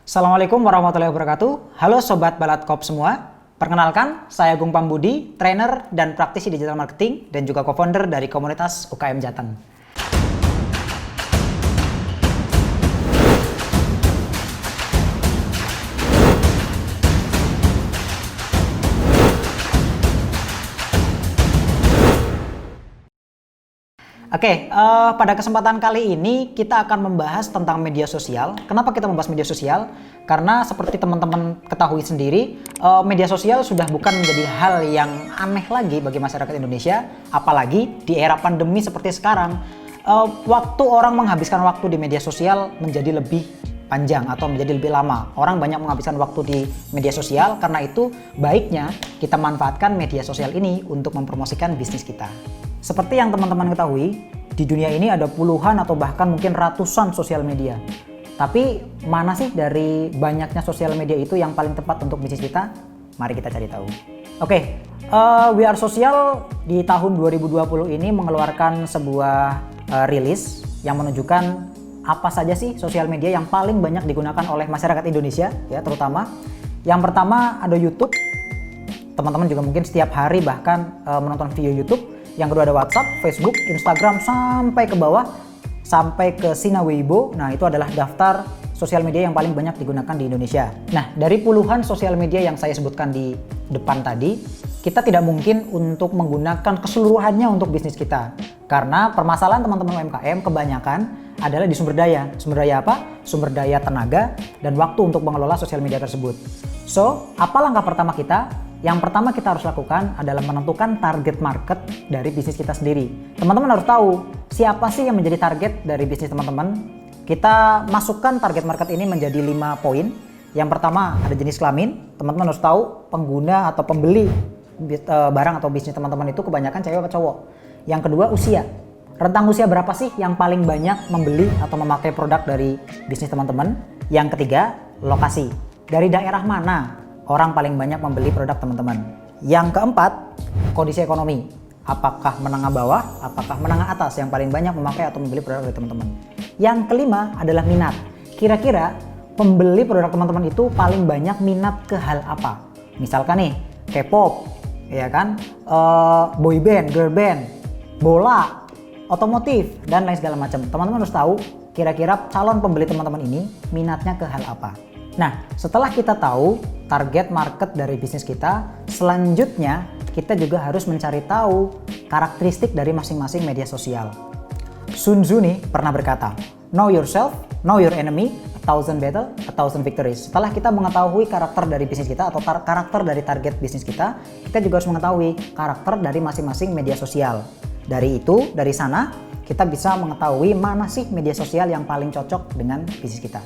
Assalamualaikum warahmatullahi wabarakatuh. Halo Sobat Balatkop semua. Perkenalkan, saya Agung Pambudi, trainer dan praktisi digital marketing dan juga co-founder dari komunitas UKM Jateng. Pada kesempatan kali ini kita akan membahas tentang media sosial. Kenapa kita membahas media sosial? Karena seperti teman-teman ketahui sendiri, media sosial sudah bukan menjadi hal yang aneh lagi bagi masyarakat Indonesia, apalagi di era pandemi seperti sekarang. Waktu orang menghabiskan waktu di media sosial menjadi lebih panjang atau menjadi lebih lama. Orang banyak menghabiskan waktu di media sosial, karena itu baiknya kita manfaatkan media sosial ini untuk mempromosikan bisnis kita. Seperti yang teman-teman ketahui, di dunia ini ada puluhan atau bahkan mungkin ratusan sosial media. Tapi mana sih dari banyaknya sosial media itu yang paling tepat untuk bisnis kita? Mari kita cari tahu. We Are Social di tahun 2020 ini mengeluarkan sebuah rilis yang menunjukkan apa saja sih sosial media yang paling banyak digunakan oleh masyarakat Indonesia, ya terutama. Yang pertama ada YouTube. Teman-teman juga mungkin setiap hari bahkan menonton video YouTube. Yang kedua ada WhatsApp, Facebook, Instagram, sampai ke bawah, sampai ke Sina Weibo. Nah, itu adalah daftar sosial media yang paling banyak digunakan di Indonesia. Nah, dari puluhan sosial media yang saya sebutkan di depan tadi, kita tidak mungkin untuk menggunakan keseluruhannya untuk bisnis kita. Karena permasalahan teman-teman UMKM kebanyakan adalah di sumber daya. Sumber daya apa? Sumber daya tenaga dan waktu untuk mengelola sosial media tersebut. So, apa langkah pertama kita? Yang pertama kita harus lakukan adalah menentukan target market dari bisnis kita sendiri. Teman-teman harus tahu siapa sih yang menjadi target dari bisnis teman-teman. Kita masukkan target market ini menjadi 5 poin. Yang pertama ada jenis kelamin. Teman-teman harus tahu pengguna atau pembeli barang atau bisnis teman-teman itu kebanyakan cewek atau cowok. Yang kedua usia. Rentang usia berapa sih yang paling banyak membeli atau memakai produk dari bisnis teman-teman. Yang ketiga lokasi. Dari daerah mana orang paling banyak membeli produk teman-teman. Yang keempat, kondisi ekonomi. Apakah menengah bawah, apakah menengah atas yang paling banyak memakai atau membeli produk dari teman-teman. Yang kelima adalah minat. Kira-kira pembeli produk teman-teman itu paling banyak minat ke hal apa? Misalkan nih, K-pop, ya kan, boy band, girl band, bola, otomotif, dan lain segala macam. Teman-teman harus tahu kira-kira calon pembeli teman-teman ini minatnya ke hal apa. Nah, setelah kita tahu target market dari bisnis kita, selanjutnya kita juga harus mencari tahu karakteristik dari masing-masing media sosial. Sun Tzu nih pernah berkata, "Know yourself, know your enemy, 1,000 battle, 1,000 victories." Setelah kita mengetahui karakter dari bisnis kita atau karakter dari target bisnis kita, kita juga harus mengetahui karakter dari masing-masing media sosial. Dari sana kita bisa mengetahui mana sih media sosial yang paling cocok dengan bisnis kita.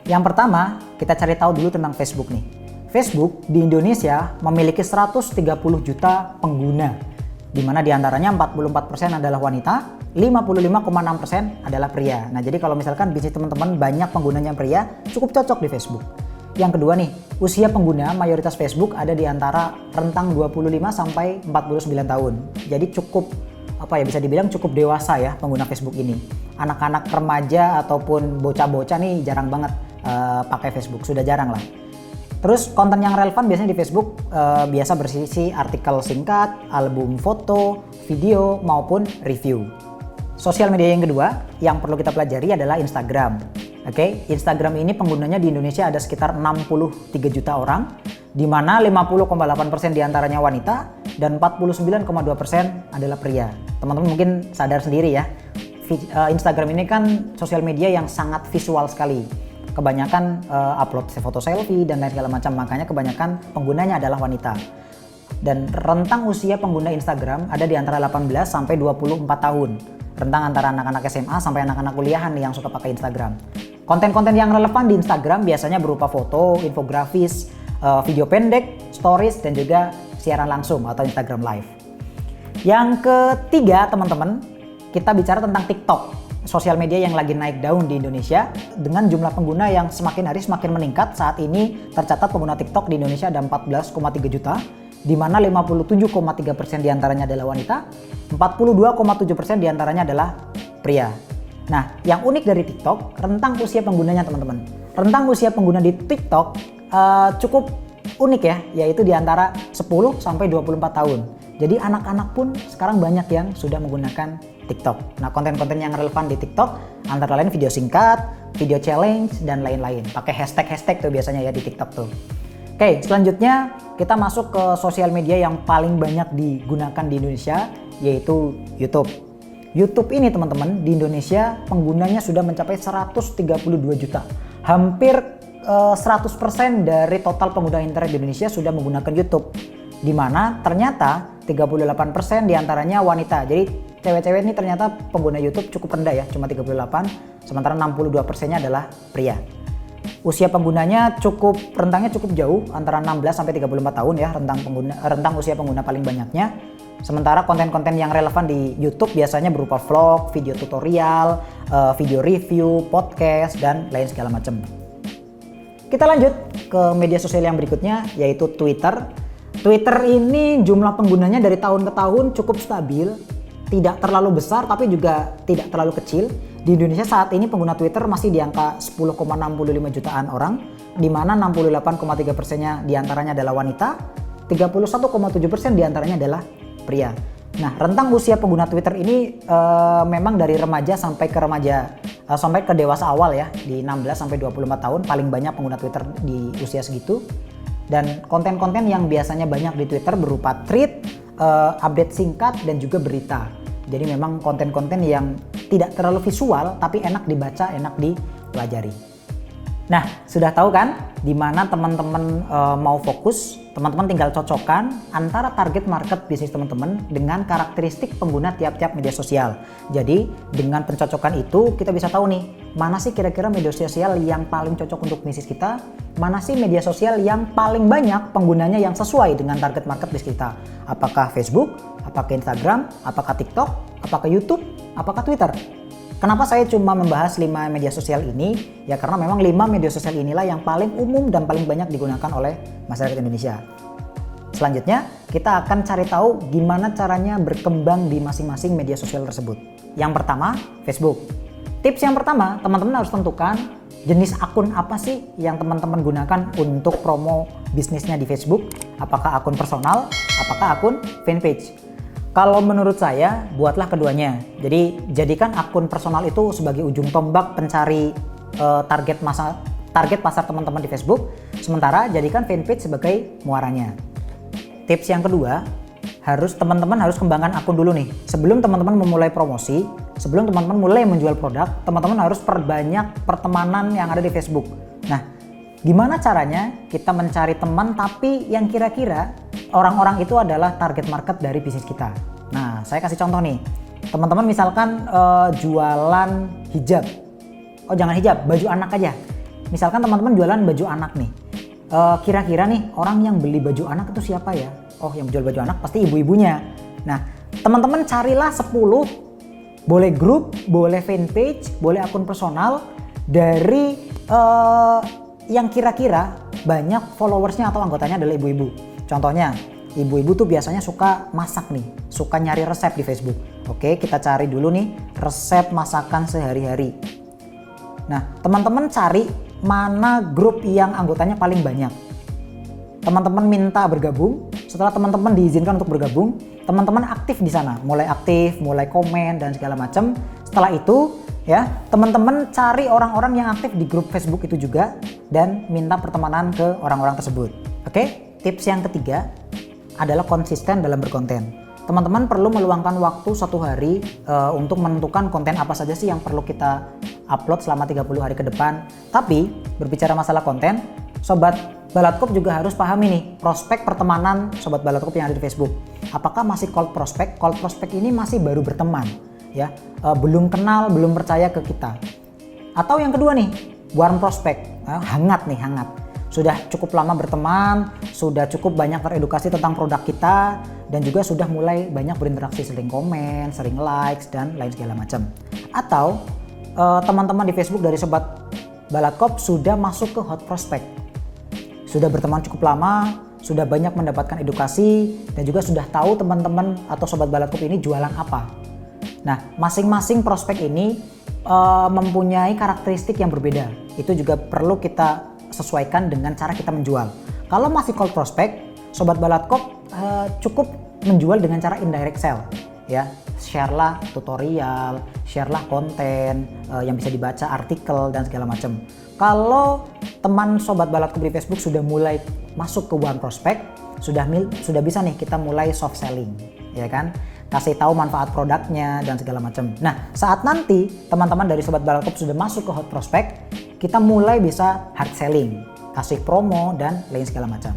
Yang pertama, kita cari tahu dulu tentang Facebook nih. Facebook di Indonesia memiliki 130 juta pengguna, di mana diantaranya 44% adalah wanita, 55,6% adalah pria. Nah, jadi kalau misalkan bisnis teman-teman banyak penggunanya pria, cukup cocok di Facebook. Yang kedua nih, usia pengguna mayoritas Facebook ada di antara rentang 25 sampai 49 tahun. Jadi cukup bisa dibilang cukup dewasa ya pengguna Facebook ini. Anak-anak remaja ataupun bocah-bocah nih jarang banget pakai Facebook, sudah jarang lah. Terus konten yang relevan biasanya di Facebook biasa berisi artikel singkat, album foto, video maupun review. Sosial media yang kedua yang perlu kita pelajari adalah Instagram. Instagram ini penggunanya di Indonesia ada sekitar 63 juta orang, di mana 50,8% diantaranya wanita dan 49,2% adalah pria. Teman-teman mungkin sadar sendiri ya, Instagram ini kan sosial media yang sangat visual sekali. Kebanyakan upload foto selfie dan lain segala macam, makanya kebanyakan penggunanya adalah wanita. Dan rentang usia pengguna Instagram ada di antara 18 sampai 24 tahun. Rentang antara anak-anak SMA sampai anak-anak kuliahan nih yang suka pakai Instagram. Konten-konten yang relevan di Instagram biasanya berupa foto, infografis, video pendek, stories, dan juga siaran langsung atau Instagram Live. Yang ketiga teman-teman, kita bicara tentang TikTok. Sosial media yang lagi naik daun di Indonesia dengan jumlah pengguna yang semakin hari semakin meningkat. Saat ini tercatat pengguna TikTok di Indonesia ada 14,3 juta, di mana 57,3% diantaranya adalah wanita, 42,7% diantaranya adalah pria. Nah, yang unik dari TikTok, rentang usia penggunanya teman-teman. rentang usia pengguna di TikTok cukup unik ya, yaitu di antara 10 sampai 24 tahun. Jadi anak-anak pun sekarang banyak yang sudah menggunakan TikTok. Nah, konten-konten yang relevan di TikTok antara lain video singkat, video challenge, dan lain-lain. Pakai hashtag-hashtag tuh biasanya ya di TikTok tuh. Oke, selanjutnya kita masuk ke sosial media yang paling banyak digunakan di Indonesia, yaitu YouTube. YouTube ini teman-teman di Indonesia penggunanya sudah mencapai 132 juta. Hampir 100% dari total pengguna internet di Indonesia sudah menggunakan YouTube. Di mana ternyata 38% diantaranya wanita. Jadi cewek-cewek ini ternyata pengguna YouTube cukup rendah ya, cuma 38, sementara 62%-nya adalah pria. Usia penggunanya rentangnya cukup jauh, antara 16 sampai 34 tahun ya, rentang usia pengguna paling banyaknya. Sementara konten-konten yang relevan di YouTube biasanya berupa vlog, video tutorial, video review, podcast, dan lain segala macam. Kita lanjut ke media sosial yang berikutnya, yaitu Twitter. Twitter ini jumlah penggunanya dari tahun ke tahun cukup stabil, tidak terlalu besar tapi juga tidak terlalu kecil. Di Indonesia saat ini pengguna Twitter masih di angka 10,65 jutaan orang, di mana 68,3%-nya diantaranya adalah wanita, 31,7% diantaranya adalah pria. Nah, rentang usia pengguna Twitter ini memang dari remaja sampai ke dewasa awal ya, di 16 sampai 24 tahun paling banyak pengguna Twitter di usia segitu. Dan konten-konten yang biasanya banyak di Twitter berupa tweet, update singkat, dan juga berita. Jadi memang konten-konten yang tidak terlalu visual tapi enak dibaca, enak dipelajari. Nah, sudah tahu kan di mana teman-teman mau fokus? Teman-teman tinggal cocokkan antara target market bisnis teman-teman dengan karakteristik pengguna tiap-tiap media sosial. Jadi dengan pencocokan itu kita bisa tahu nih, mana sih kira-kira media sosial yang paling cocok untuk bisnis kita, mana sih media sosial yang paling banyak penggunanya yang sesuai dengan target market bisnis kita. Apakah Facebook, apakah Instagram, apakah TikTok, apakah YouTube, apakah Twitter. Kenapa saya cuma membahas 5 media sosial ini? Ya karena memang 5 media sosial inilah yang paling umum dan paling banyak digunakan oleh masyarakat Indonesia. Selanjutnya, kita akan cari tahu gimana caranya berkembang di masing-masing media sosial tersebut. Yang pertama, Facebook. Tips yang pertama, teman-teman harus tentukan jenis akun apa sih yang teman-teman gunakan untuk promo bisnisnya di Facebook. Apakah akun personal, apakah akun fanpage. Kalau menurut saya, buatlah keduanya. Jadi, jadikan akun personal itu sebagai ujung tombak pencari target pasar teman-teman di Facebook. Sementara, jadikan fanpage sebagai muaranya. Tips yang kedua, teman-teman harus kembangkan akun dulu nih. Sebelum teman-teman memulai promosi, sebelum teman-teman mulai menjual produk, teman-teman harus perbanyak pertemanan yang ada di Facebook. Nah, gimana caranya kita mencari teman tapi yang kira-kira orang-orang itu adalah target market dari bisnis kita. Nah, saya kasih contoh nih. Teman-teman misalkan jualan hijab. Oh, jangan hijab, baju anak aja. Misalkan teman-teman jualan baju anak nih. Kira-kira nih orang yang beli baju anak itu siapa ya? Oh, yang jual baju anak pasti ibu-ibunya. Nah, teman-teman carilah 10, boleh grup, boleh fanpage, boleh akun personal dari yang kira-kira banyak followersnya atau anggotanya adalah ibu-ibu. Contohnya, ibu-ibu tuh biasanya suka masak nih, suka nyari resep di Facebook. Oke, kita cari dulu nih resep masakan sehari-hari. Nah, teman-teman cari mana grup yang anggotanya paling banyak. Teman-teman minta bergabung. Setelah teman-teman diizinkan untuk bergabung, teman-teman aktif di sana, mulai aktif, mulai komen dan segala macam. Setelah itu, ya, teman-teman cari orang-orang yang aktif di grup Facebook itu juga dan minta pertemanan ke orang-orang tersebut. Oke, tips yang ketiga adalah konsisten dalam berkonten. Teman-teman perlu meluangkan waktu 1 hari untuk menentukan konten apa saja sih yang perlu kita upload selama 30 hari ke depan. Tapi berbicara masalah konten, Sobat Balatkop juga harus pahami nih prospek pertemanan Sobat Balatkop yang ada di Facebook. Apakah masih cold prospect? Cold prospect ini masih baru berteman, ya, belum kenal, belum percaya ke kita. Atau yang kedua nih, warm prospect, hangat nih, hangat. Sudah cukup lama berteman, sudah cukup banyak teredukasi tentang produk kita, dan juga sudah mulai banyak berinteraksi, sering komen, sering likes, dan lain segala macam. Atau teman-teman di Facebook dari Sobat Balatkop sudah masuk ke hot prospect, sudah berteman cukup lama, sudah banyak mendapatkan edukasi, dan juga sudah tahu teman-teman atau Sobat Balatkop ini jualan apa. Nah, masing-masing prospek ini mempunyai karakteristik yang berbeda. Itu juga perlu kita sesuaikan dengan cara kita menjual. Kalau masih cold prospect, Sobat Balatkop cukup menjual dengan cara indirect sell, ya. Share lah tutorial, share lah konten yang bisa dibaca, artikel dan segala macam. Kalau teman Sobat Balatkop di Facebook sudah mulai masuk ke warm prospect, sudah bisa nih kita mulai soft selling, ya kan? Kasih tahu manfaat produknya dan segala macam. Nah, saat nanti teman-teman dari Sobat Balatkop sudah masuk ke hot prospect, kita mulai bisa hard selling, kasih promo dan lain segala macam.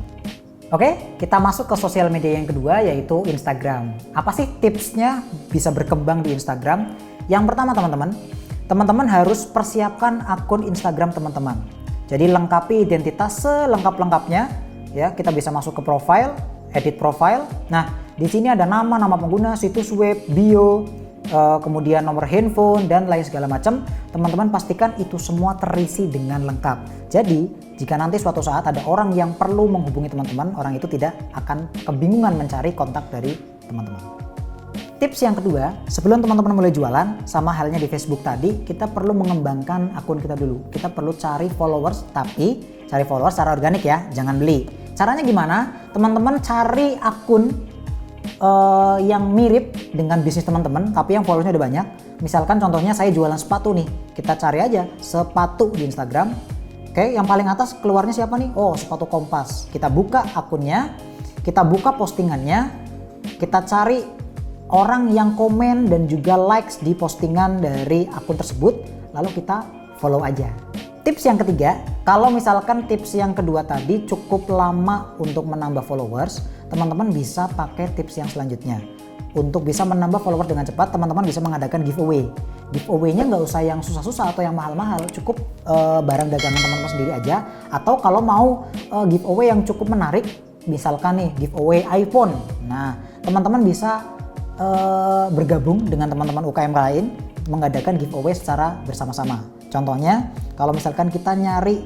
Oke, kita masuk ke sosial media yang kedua, yaitu Instagram. Apa sih tipsnya bisa berkembang di Instagram? Yang pertama teman-teman harus persiapkan akun Instagram teman-teman. Jadi lengkapi identitas selengkap-lengkapnya, ya. Kita bisa masuk ke profile, edit profile. Nah, di sini ada nama pengguna, situs web, bio, kemudian nomor handphone dan lain segala macam. Teman-teman pastikan itu semua terisi dengan lengkap. Jadi jika nanti suatu saat ada orang yang perlu menghubungi teman-teman, orang itu tidak akan kebingungan mencari kontak dari teman-teman. Tips yang kedua, sebelum teman-teman mulai jualan, sama halnya di Facebook tadi, kita perlu mengembangkan akun kita dulu. Kita perlu cari followers, tapi cari followers secara organik ya, jangan beli. Caranya gimana? Teman-teman cari akun yang mirip dengan bisnis teman-teman, tapi yang followersnya udah banyak. Misalkan contohnya saya jualan sepatu nih, kita cari aja sepatu di Instagram. Oke, yang paling atas keluarnya siapa nih? Oh, sepatu Kompas. Kita buka akunnya, kita buka postingannya, kita cari orang yang komen dan juga likes di postingan dari akun tersebut, lalu kita follow aja. Tips yang ketiga, kalau misalkan tips yang kedua tadi cukup lama untuk menambah followers, teman-teman bisa pakai tips yang selanjutnya. Untuk bisa menambah followers dengan cepat, teman-teman bisa mengadakan giveaway. Giveaway-nya nggak usah yang susah-susah atau yang mahal-mahal, cukup barang dagangan teman-teman sendiri aja. Atau kalau mau giveaway yang cukup menarik, misalkan nih giveaway iPhone. Nah, teman-teman bisa bergabung dengan teman-teman UKM lain, mengadakan giveaway secara bersama-sama. Contohnya, kalau misalkan kita nyari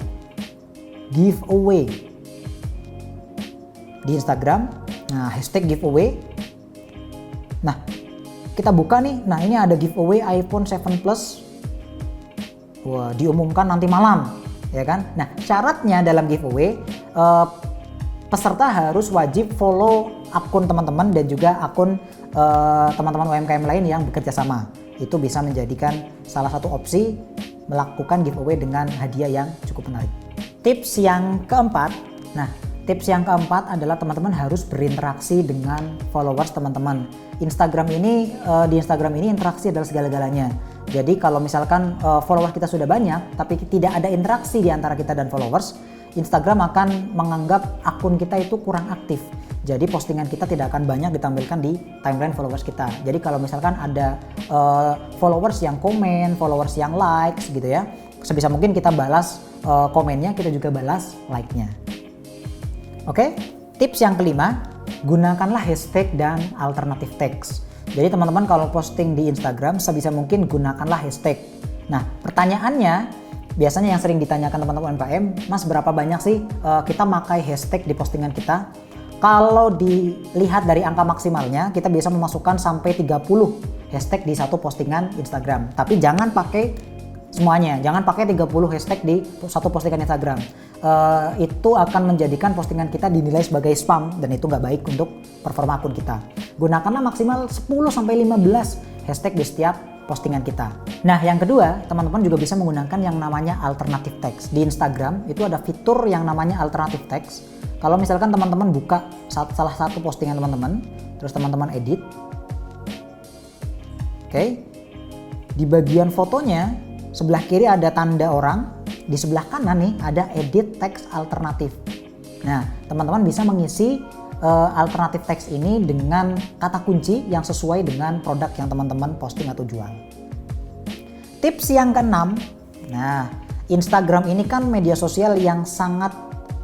giveaway di Instagram, nah hashtag giveaway. Nah, kita buka nih, nah ini ada giveaway iPhone 7 Plus. Wah, diumumkan nanti malam, ya kan? Nah, syaratnya dalam giveaway, peserta harus wajib follow akun teman-teman dan juga akun teman-teman UMKM lain yang bekerja sama. Itu bisa menjadikan salah satu opsi melakukan giveaway dengan hadiah yang cukup menarik. Tips yang keempat, tips yang keempat adalah teman-teman harus berinteraksi dengan followers teman-teman. Di Instagram ini interaksi adalah segala-galanya. Jadi kalau misalkan followers kita sudah banyak tapi tidak ada interaksi di antara kita dan followers, Instagram akan menganggap akun kita itu kurang aktif. Jadi postingan kita tidak akan banyak ditampilkan di timeline followers kita. Jadi kalau misalkan ada followers yang komen, followers yang likes gitu ya, sebisa mungkin kita balas komennya, kita juga balas like-nya. Oke, tips yang kelima, gunakanlah hashtag dan alternatif text. Jadi teman-teman kalau posting di Instagram sebisa mungkin gunakanlah hashtag. Nah, pertanyaannya biasanya yang sering ditanyakan teman-teman UMKM, Mas berapa banyak sih kita pakai hashtag di postingan kita? Kalau dilihat dari angka maksimalnya, kita bisa memasukkan sampai 30 hashtag di satu postingan Instagram. Tapi jangan pakai semuanya, jangan pakai 30 hashtag di satu postingan Instagram. Itu akan menjadikan postingan kita dinilai sebagai spam dan itu nggak baik untuk performa akun kita. Gunakanlah maksimal 10-15 hashtag di setiap postingan kita. Nah, yang kedua, teman-teman juga bisa menggunakan yang namanya alternative text. Di Instagram itu ada fitur yang namanya alternative text. Kalau misalkan teman-teman buka salah satu postingan teman-teman, terus teman-teman edit. Oke. Di bagian fotonya sebelah kiri ada tanda orang, di sebelah kanan nih ada edit text alternatif. Nah, teman-teman bisa mengisi alternatif teks ini dengan kata kunci yang sesuai dengan produk yang teman-teman posting atau jual. Tips yang keenam, nah Instagram ini kan media sosial yang sangat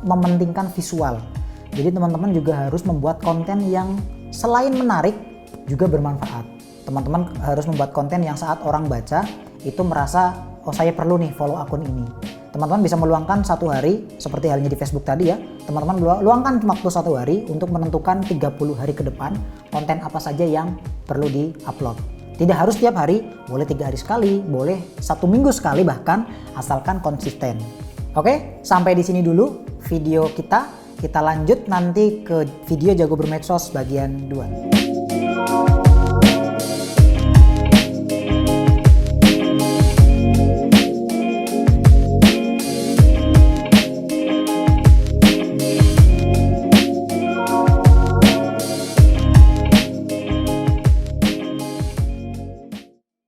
mementingkan visual. Jadi teman-teman juga harus membuat konten yang selain menarik juga bermanfaat. Teman-teman harus membuat konten yang saat orang baca itu merasa, oh saya perlu nih follow akun ini. Teman-teman bisa meluangkan satu hari, seperti halnya di Facebook tadi ya, teman-teman luangkan waktu satu hari untuk menentukan 30 hari ke depan konten apa saja yang perlu di-upload. Tidak harus tiap hari, boleh 3 hari sekali, boleh 1 minggu sekali bahkan, asalkan konsisten. Oke, sampai di sini dulu video kita. Kita lanjut nanti ke video jago bermedsos bagian 2.